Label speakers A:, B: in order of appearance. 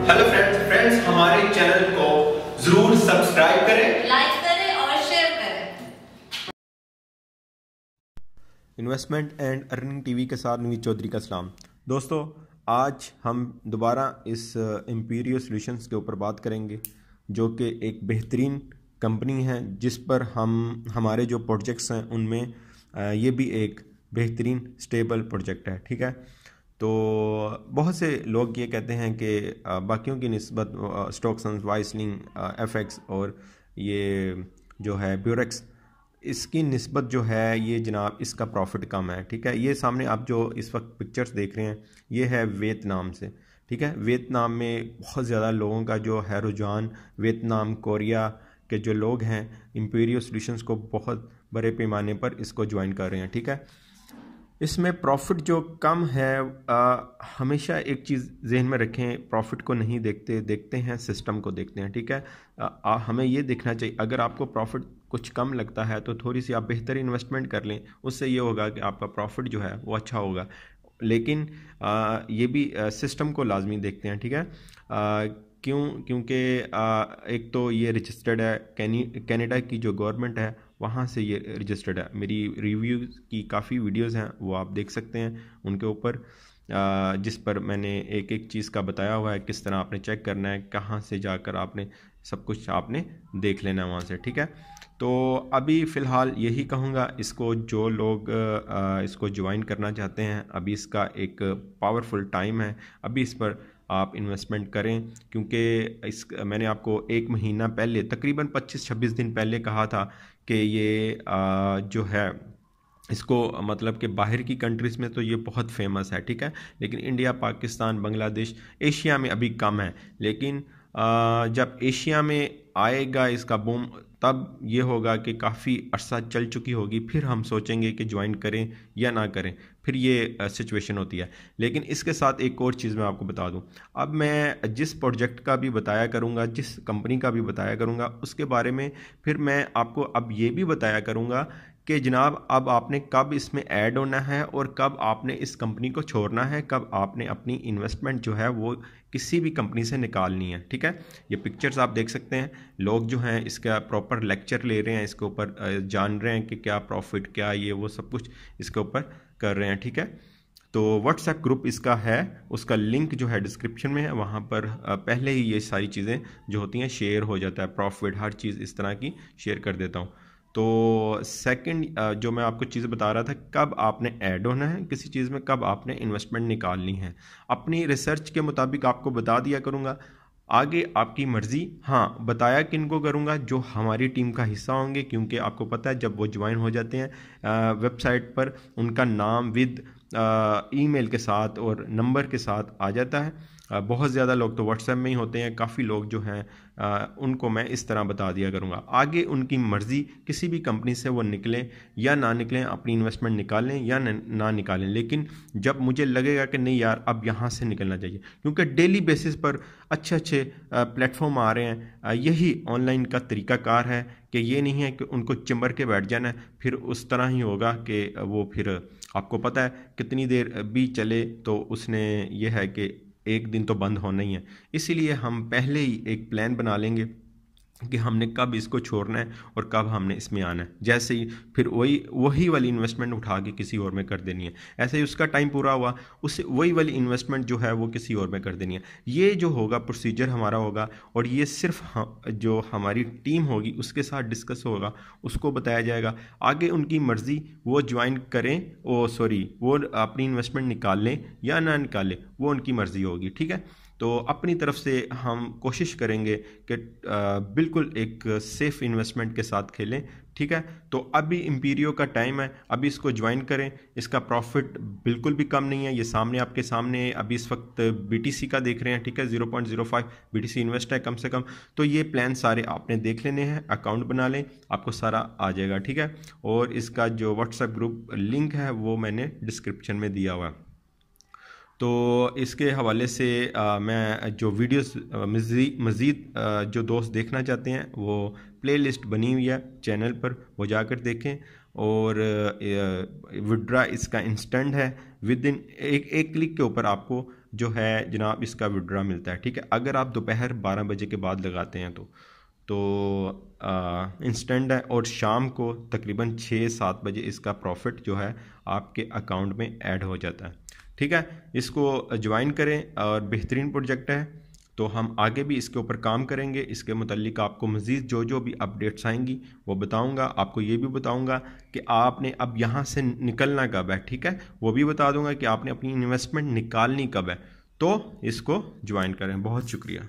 A: Hello friends हमारे channel को जरूर सब्सक्राइब करें,
B: लाइक करें और शेयर करें।
C: इन्वेस्टमेंट एंड अर्निंग टीवी के साथ नवीद चौधरी का सलाम। दोस्तों, आज हम दोबारा इस इम्पीरियो सॉल्यूशंस के ऊपर बात करेंगे, जो कि एक बेहतरीन कंपनी है जिस पर हम हमारे जो प्रोजेक्ट्स हैं उनमें ये भी एक बेहतरीन स्टेबल प्रोजेक्ट है। ठीक है, तो बहुत से लोग ये कहते हैं कि बाकियों की निस्बत स्टॉक्सन, वाइसलिंग, एफएक्स और ये जो है ब्यूरेक्स, इसकी निस्बत जो है ये जनाब इसका प्रॉफिट कम है। ठीक है, ये सामने आप जो इस वक्त पिक्चर्स देख रहे हैं ये है वियतनाम से। ठीक है, वियतनाम में बहुत ज़्यादा लोगों का जो है रुझान, वियतनाम, कोरिया के जो लोग हैं इम्पीरियो सॉल्यूशंस को बहुत बड़े पैमाने पर इसको ज्वाइन कर रहे हैं। ठीक है, इसमें प्रॉफिट जो कम है, हमेशा एक चीज़ जहन में रखें, प्रॉफिट को नहीं देखते हैं, सिस्टम को देखते हैं। ठीक है, हमें ये देखना चाहिए, अगर आपको प्रॉफिट कुछ कम लगता है तो थोड़ी सी आप बेहतर इन्वेस्टमेंट कर लें, उससे ये होगा कि आपका प्रॉफिट जो है वो अच्छा होगा। लेकिन ये भी सिस्टम को लाजमी देखते हैं। ठीक है, क्योंकि एक तो ये रजिस्टर्ड है, कनाडा की जो गवर्नमेंट है वहाँ से ये रजिस्टर्ड है। मेरी रिव्यू की काफ़ी वीडियोस हैं, वो आप देख सकते हैं उनके ऊपर, जिस पर मैंने एक एक चीज़ का बताया हुआ है, किस तरह आपने चेक करना है, कहाँ से जाकर आपने सब कुछ आपने देख लेना है वहाँ से। ठीक है, तो अभी फ़िलहाल यही कहूँगा, इसको जो लोग इसको ज्वाइन करना चाहते हैं, अभी इसका एक पावरफुल टाइम है, अभी इस पर आप इन्वेस्टमेंट करें। क्योंकि मैंने आपको एक महीना पहले, तकरीबन 25-26 दिन पहले कहा था कि ये जो है इसको मतलब कि बाहर की कंट्रीज़ में तो ये बहुत फेमस है। ठीक है, लेकिन इंडिया, पाकिस्तान, बांग्लादेश, एशिया में अभी कम है। लेकिन जब एशिया में आएगा इसका बूम, तब ये होगा कि काफ़ी अरसा चल चुकी होगी, फिर हम सोचेंगे कि ज्वाइन करें या ना करें, फिर ये सिचुएशन होती है। लेकिन इसके साथ एक और चीज़ मैं आपको बता दूं, अब मैं जिस प्रोजेक्ट का भी बताया करूंगा, जिस कंपनी का भी बताया करूंगा, उसके बारे में फिर मैं आपको अब ये भी बताया करूंगा कि जनाब अब आपने कब इसमें ऐड होना है और कब आपने इस कंपनी को छोड़ना है, कब आपने अपनी इन्वेस्टमेंट जो है वो किसी भी कंपनी से निकालनी है। ठीक है, ये पिक्चर्स आप देख सकते हैं, लोग जो हैं इसका प्रॉपर लेक्चर ले रहे हैं, इसके ऊपर जान रहे हैं कि क्या प्रॉफिट, क्या ये वो सब कुछ इसके ऊपर कर रहे हैं। ठीक है, तो व्हाट्सएप ग्रुप इसका है, उसका लिंक जो है डिस्क्रिप्शन में है, वहाँ पर पहले ही ये सारी चीज़ें जो होती हैं शेयर हो जाता है, प्रॉफिट हर चीज़ इस तरह की शेयर कर देता हूँ। तो सेकंड जो मैं आपको चीज़ बता रहा था, कब आपने ऐड होना है किसी चीज़ में, कब आपने इन्वेस्टमेंट निकालनी है, अपनी रिसर्च के मुताबिक आपको बता दिया करूँगा, आगे आपकी मर्ज़ी। हाँ, बताया किन को करूँगा, जो हमारी टीम का हिस्सा होंगे, क्योंकि आपको पता है जब वो ज्वाइन हो जाते हैं वेबसाइट पर, उनका नाम विद ईमेल के साथ और नंबर के साथ आ जाता है। बहुत ज़्यादा लोग तो व्हाट्सएप में ही होते हैं, काफ़ी लोग जो हैं उनको मैं इस तरह बता दिया करूँगा। आगे उनकी मर्ज़ी, किसी भी कंपनी से वो निकलें या ना निकलें, अपनी इन्वेस्टमेंट निकालें या ना निकालें, लेकिन जब मुझे लगेगा कि नहीं यार अब यहाँ से निकलना चाहिए, क्योंकि डेली बेसिस पर अच्छे अच्छे प्लेटफॉर्म आ रहे हैं, यही ऑनलाइन का तरीक़ाकार है कि ये नहीं है कि उनको चिंबर के बैठ जाना है, फिर उस तरह ही होगा कि वो फिर आपको पता है कितनी देर भी चले तो उसने ये है कि एक दिन तो बंद होना ही है। इसीलिए हम पहले ही एक प्लान बना लेंगे कि हमने कब इसको छोड़ना है और कब हमने इसमें आना है, जैसे ही फिर वही वाली इन्वेस्टमेंट उठा के किसी और में कर देनी है, ऐसे ही उसका टाइम पूरा हुआ उससे वही वाली इन्वेस्टमेंट जो है वो किसी और में कर देनी है। ये जो होगा प्रोसीजर हमारा होगा, और ये सिर्फ जो हमारी टीम होगी उसके साथ डिस्कस होगा, उसको बताया जाएगा। आगे उनकी मर्ज़ी, वो ज्वाइन करें, वो अपनी इन्वेस्टमेंट निकाल लें या ना निकालें, वो उनकी मर्ज़ी होगी। ठीक है, तो अपनी तरफ से हम कोशिश करेंगे कि बिल्कुल एक सेफ़ इन्वेस्टमेंट के साथ खेलें। ठीक है, तो अभी इम्पीरियो का टाइम है, अभी इसको ज्वाइन करें। इसका प्रॉफिट बिल्कुल भी कम नहीं है, ये सामने आपके सामने अभी इस वक्त बीटीसी का देख रहे हैं। ठीक है, 0.05 बीटीसी इन्वेस्ट है कम से कम। तो ये प्लान सारे आपने देख लेने हैं, अकाउंट बना लें, आपको सारा आ जाएगा। ठीक है, और इसका जो व्हाट्सएप ग्रुप लिंक है वो मैंने डिस्क्रिप्शन में दिया हुआ है। तो इसके हवाले से मैं जो वीडियोस मज़ीद जो दोस्त देखना चाहते हैं, वो प्लेलिस्ट बनी हुई है चैनल पर, वो जाकर देखें। और विड्रा इसका इंस्टेंट है, विद इन एक क्लिक के ऊपर आपको जो है जनाब इसका विड्रा मिलता है। ठीक है, अगर आप दोपहर 12 बजे के बाद लगाते हैं तो इंस्टेंट है, और शाम को तकरीबन 6-7 बजे इसका प्रॉफिट जो है आपके अकाउंट में ऐड हो जाता है। ठीक है, इसको ज्वाइन करें और बेहतरीन प्रोजेक्ट है। तो हम आगे भी इसके ऊपर काम करेंगे, इसके मुतालिक आपको मज़ीद जो भी अपडेट्स आएंगी वो बताऊंगा। आपको ये भी बताऊंगा कि आपने अब यहाँ से निकलना कब है। ठीक है, वो भी बता दूंगा कि आपने अपनी इन्वेस्टमेंट निकालनी कब है। तो इसको ज्वाइन करें। बहुत शुक्रिया।